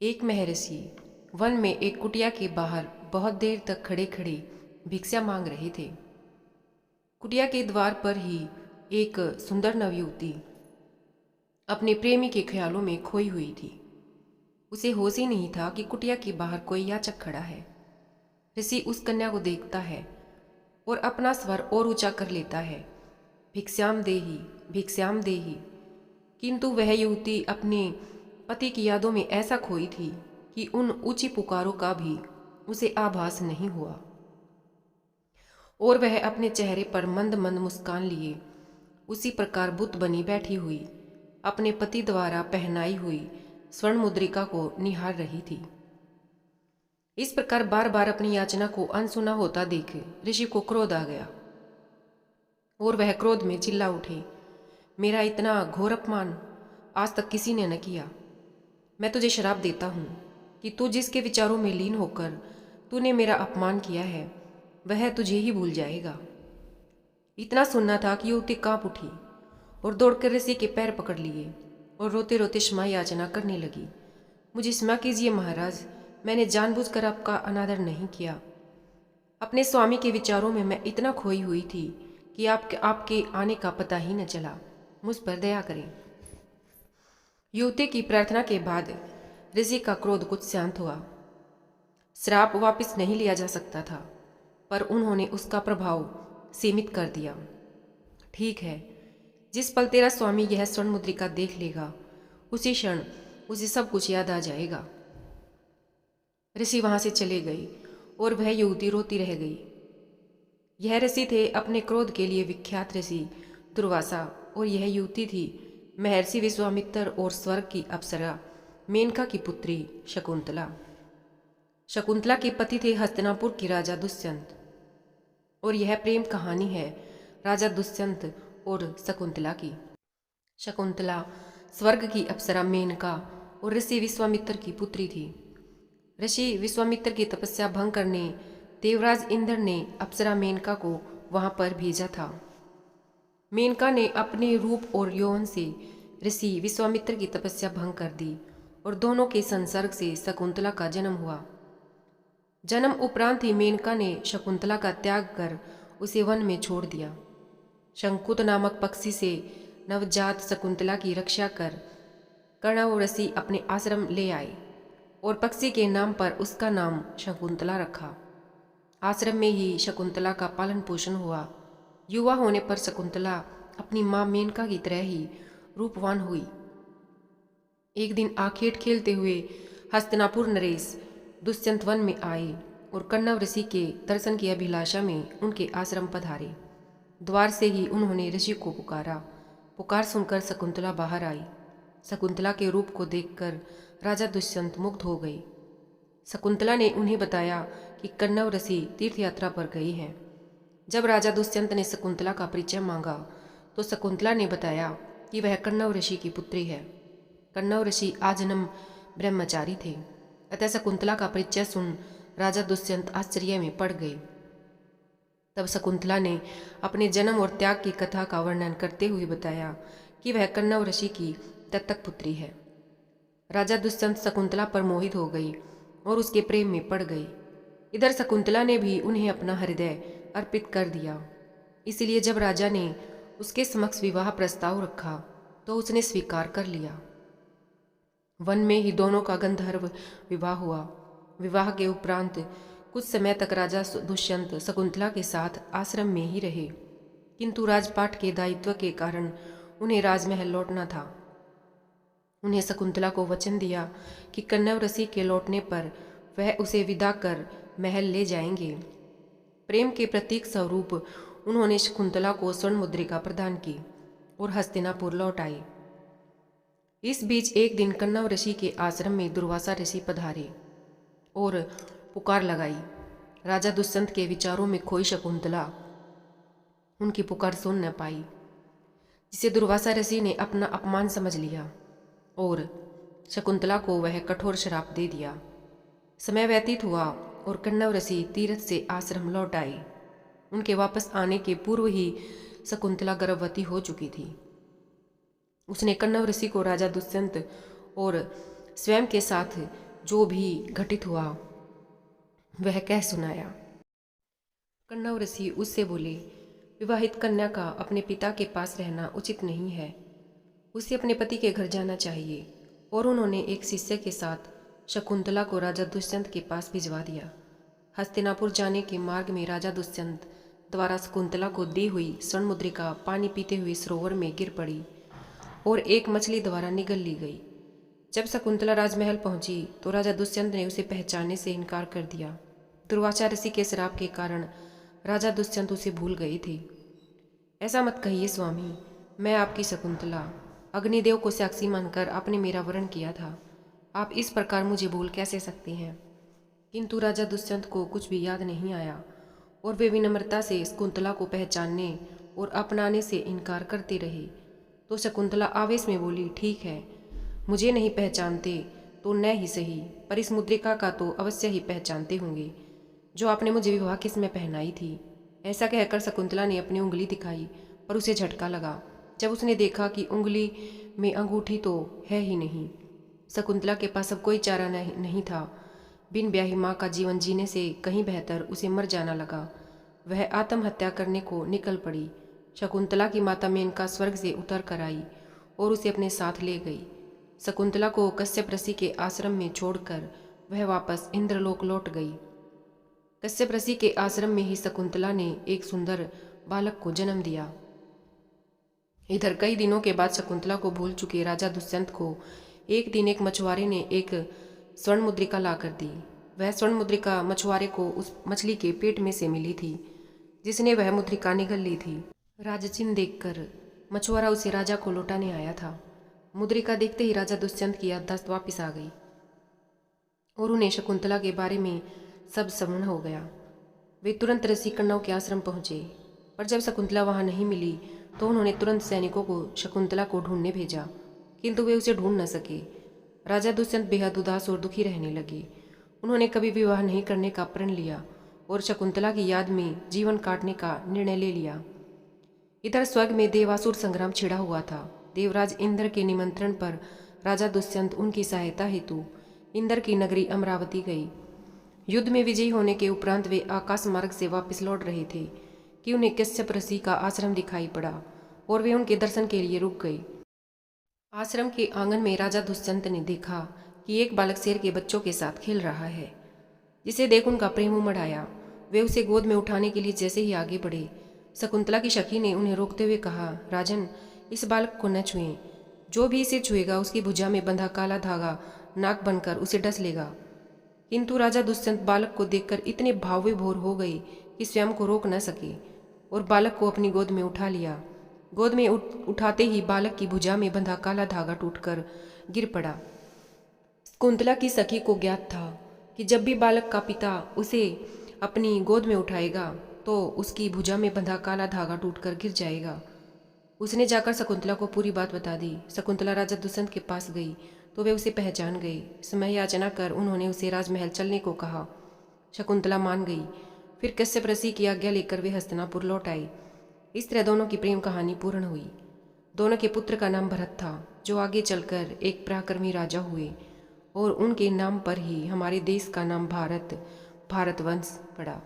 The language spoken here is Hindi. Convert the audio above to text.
एक महर्षि वन में एक कुटिया के बाहर बहुत देर तक खड़े खड़े भिक्षा मांग रहे थे। कुटिया के द्वार पर ही एक सुंदर नवयुवती अपने प्रेमी के ख्यालों में खोई हुई थी। उसे होश ही नहीं था कि कुटिया के बाहर कोई याचक खड़ा है। ऋषि उस कन्या को देखता है और अपना स्वर और ऊंचा कर लेता है, भिक्षाम देहि, भिक्षाम देहि। किंतु वह युवती अपने पति की यादों में ऐसा खोई थी कि उन ऊंची पुकारों का भी उसे आभास नहीं हुआ और वह अपने चेहरे पर मंद मंद मुस्कान लिए उसी प्रकार बुत बनी बैठी हुई अपने पति द्वारा पहनाई हुई स्वर्ण मुद्रिका को निहार रही थी। इस प्रकार बार बार अपनी याचना को अनसुना होता देख ऋषि को क्रोध आ गया और वह क्रोध में चिल्ला उठे, मेरा इतना घोर अपमान आज तक किसी ने न किया। मैं तुझे श्राप देता हूँ कि तू जिसके विचारों में लीन होकर तूने मेरा अपमान किया है वह तुझे ही भूल जाएगा। इतना सुनना था कि युवती कांप उठी और दौड़कर ऋषि के पैर पकड़ लिए और रोते रोते क्षमा याचना करने लगी। मुझे क्षमा कीजिए महाराज, मैंने जानबूझकर आपका अनादर नहीं किया। अपने स्वामी के विचारों में मैं इतना खोई हुई थी कि आपके आने का पता ही न चला। मुझ पर दया करें। युवती की प्रार्थना के बाद ऋषि का क्रोध कुछ शांत हुआ। श्राप वापस नहीं लिया जा सकता था, पर उन्होंने उसका प्रभाव सीमित कर दिया। ठीक है, जिस पल तेरा स्वामी यह स्वर्ण मुद्रिका देख लेगा उसी क्षण उसे सब कुछ याद आ जाएगा। ऋषि वहां से चले गई और वह युवती रोती रह गई। यह ऋषि थे अपने क्रोध के लिए विख्यात ऋषि दुर्वासा और यह युवती थी महर्षि विश्वामित्र और स्वर्ग की अप्सरा मेनका की पुत्री शकुंतला। शकुंतला के पति थे हस्तिनापुर के राजा दुष्यंत और यह प्रेम कहानी है राजा दुष्यंत और शकुंतला की। शकुंतला स्वर्ग की अप्सरा मेनका और ऋषि विश्वामित्र की पुत्री थी। ऋषि विश्वामित्र की तपस्या भंग करने देवराज इंद्र ने अप्सरा मेनका को वहां पर भेजा था। मेनका ने अपने रूप और यौवन से ऋषि विश्वामित्र की तपस्या भंग कर दी और दोनों के संसर्ग से शकुंतला का जन्म हुआ। जन्म उपरांत ही मेनका ने शकुंतला का त्याग कर उसे वन में छोड़ दिया। शंकुत नामक पक्षी से नवजात शकुंतला की रक्षा कर कण्व ऋषि अपने आश्रम ले आए और पक्षी के नाम पर उसका नाम शकुंतला रखा। आश्रम में ही शकुंतला का पालन पोषण हुआ। युवा होने पर शकुंतला अपनी मां मेनका की तरह ही रूपवान हुई। एक दिन आखेट खेलते हुए हस्तिनापुर नरेश दुष्यंत वन में आए और कण्व ऋषि के दर्शन की अभिलाषा में उनके आश्रम पधारे। द्वार से ही उन्होंने ऋषि को पुकारा। पुकार सुनकर शकुंतला बाहर आई। शकुंतला के रूप को देखकर राजा दुष्यंत मुग्ध हो गए। शकुंतला ने उन्हें बताया कि कण्व ऋषि तीर्थ यात्रा पर गए हैं। जब राजा दुष्यंत ने शकुंतला का परिचय मांगा तो शकुंतला ने बताया कि वह कण्व ऋषि की पुत्री है। कण्व ऋषि आजन्म ब्रह्मचारी थे। अतः शकुंतला का परिचय सुन राजा दुष्यंत आश्चर्य में पड़ गए। तब शकुंतला ने अपने जन्म और त्याग की कथा का वर्णन करते हुए बताया कि वह कण्व ऋषि की दत्तक पुत्री है। राजा दुष्यंत शकुंतला पर मोहित हो गई और उसके प्रेम में पड़ गई। इधर शकुंतला ने भी उन्हें अपना हृदय अर्पित कर दिया। इसलिए जब राजा ने उसके समक्ष विवाह प्रस्ताव रखा तो उसने स्वीकार कर लिया। वन में ही दोनों का गंधर्व विवाह हुआ। विवाह के उपरांत कुछ समय तक राजा दुष्यंत शकुंतला के साथ आश्रम में ही रहे, किंतु राजपाट के दायित्व के कारण उन्हें राजमहल लौटना था। उन्हें शकुंतला को वचन दिया कि कण्व ऋषि के लौटने पर वह उसे विदा कर महल ले जाएंगे। प्रेम के प्रतीक स्वरूप उन्होंने शकुंतला को स्वर्ण मुद्रिका प्रदान की और हस्तिनापुर लौट आए। इस बीच एक दिन कण्व ऋषि के आश्रम में दुर्वासा ऋषि पधारे और पुकार लगाई। राजा दुष्यंत के विचारों में खोई शकुंतला उनकी पुकार सुन न पाई, जिसे दुर्वासा ऋषि ने अपना अपमान समझ लिया और शकुंतला को वह कठोर श्राप दे दिया। समय व्यतीत हुआ और कण्व ऋषि तीर्थ से आश्रम लौट आए। उनके वापस आने के पूर्व ही शकुंतला गर्भवती हो चुकी थी। उसने कण्व ऋषि को राजा दुष्यंत और स्वयं के साथ जो भी घटित हुआ वह कह सुनाया। कण्व ऋषि उससे बोले, विवाहित कन्या का अपने पिता के पास रहना उचित नहीं है, उसे अपने पति के घर जाना चाहिए। और उन्होंने एक शिष्य के साथ शकुंतला को राजा दुष्यंत के पास भिजवा दिया। हस्तिनापुर जाने के मार्ग में राजा दुष्यंत द्वारा शकुंतला को दी हुई स्वर्ण मुद्रिका पानी पीते हुए सरोवर में गिर पड़ी और एक मछली द्वारा निगल ली गई। जब शकुंतला राजमहल पहुंची तो राजा दुष्यंत ने उसे पहचानने से इनकार कर दिया। दुर्वासा ऋषि के श्राप के कारण राजा दुष्यंत उसे भूल गए थे। ऐसा मत कहिए स्वामी, मैं आपकी शकुंतला, अग्निदेव को साक्षी मानकर आपने मेरा वरण किया था। आप इस प्रकार मुझे भूल कैसे सकते हैं। किंतु राजा दुष्यंत को कुछ भी याद नहीं आया और वे विनम्रता से शकुंतला को पहचानने और अपनाने से इनकार करते रहे। तो शकुंतला आवेश में बोली, ठीक है, मुझे नहीं पहचानते तो न ही सही, पर इस मुद्रिका का तो अवश्य ही पहचानते होंगे जो आपने मुझे विवाह के समय पहनाई थी। ऐसा कहकर शकुंतला ने अपनी उंगली दिखाई पर उसे झटका लगा जब उसने देखा कि उंगली में अंगूठी तो है ही नहीं। शकुंतला के पास अब कोई चारा नहीं था। बिन ब्याही माँ का जीवन जीने से कहीं बेहतर उसे मर जाना लगा। वह आत्महत्या करने को निकल पड़ी। शकुंतला की माता मेनका स्वर्ग से उतर कर आई और उसे अपने साथ ले गई। शकुंतला को कश्यप ऋषि के आश्रम में छोड़कर वह वापस इंद्रलोक लौट गई। कश्यप ऋषि के आश्रम में ही शकुंतला ने एक सुंदर बालक को जन्म दिया। इधर कई दिनों के बाद शकुंतला को भूल चुके राजा दुष्यंत को एक दिन एक मछुआरे ने एक स्वर्ण मुद्रिका लाकर दी। वह स्वर्ण मुद्रिका मछुआरे को उस मछली के पेट में से मिली थी जिसने वह मुद्रिका निगल ली थी। राजचिन्ह देखकर मछुआरा उसे राजा को लौटाने आया था। मुद्रिका देखते ही राजा दुष्यंत की याददाश्त वापिस आ गई और उन्हें शकुंतला के बारे में सब स्मरण हो गया। वे तुरंत ऋषि कण्व के आश्रम पहुंचे, पर जब शकुंतला वहां नहीं मिली तो उन्होंने तुरंत सैनिकों को शकुंतला को ढूंढने भेजा, किंतु वे उसे ढूंढ न सके। राजा दुष्यंत बेहद उदास और दुखी रहने लगे। उन्होंने कभी विवाह नहीं करने का प्रण लिया और शकुंतला की याद में जीवन काटने का निर्णय ले लिया। इधर स्वर्ग में देवासुर संग्राम छिड़ा हुआ था। देवराज इंद्र के निमंत्रण पर राजा दुष्यंत उनकी सहायता हेतु इंद्र की नगरी अमरावती गई। युद्ध में विजयी होने के उपरांत वे आकाश मार्ग से वापस लौट रहे थे कि उन्हें कश्यप ऋषि का आश्रम दिखाई पड़ा और वे उनके दर्शन के लिए रुक गए। आश्रम के आंगन में राजा दुष्यंत ने देखा कि एक बालक शेर के बच्चों के साथ खेल रहा है, जिसे देख उनका प्रेम उमड़ आया। वे उसे गोद में उठाने के लिए जैसे ही आगे बढ़े, शकुंतला की सखी ने उन्हें रोकते हुए कहा, राजन, इस बालक को न छुएं। जो भी इसे छुएगा उसकी भुजा में बंधा काला धागा नाक बनकर उसे डस लेगा। किंतु राजा दुष्यंत बालक को देखकर इतने भाव विभोर हो गए कि स्वयं को रोक न सके और बालक को अपनी गोद में उठा लिया। गोद में उठाते ही बालक की भुजा में बंधा काला धागा टूटकर गिर पड़ा। शकुंतला की सखी को ज्ञात था कि जब भी बालक का पिता उसे अपनी गोद में उठाएगा तो उसकी भुजा में बंधा काला धागा टूटकर गिर जाएगा। उसने जाकर शकुंतला को पूरी बात बता दी। शकुंतला राजा दुष्यंत के पास गई तो वे उसे पहचान गए। समय याचना कर उन्होंने उसे राजमहल चलने को कहा। शकुंतला मान गई। फिर कश्यप ऋषि की आज्ञा लेकर वे हस्तिनापुर लौट आई। इस तरह दोनों की प्रेम कहानी पूर्ण हुई। दोनों के पुत्र का नाम भरत था, जो आगे चलकर एक पराक्रमी राजा हुए और उनके नाम पर ही हमारे देश का नाम भारतवंश पड़ा।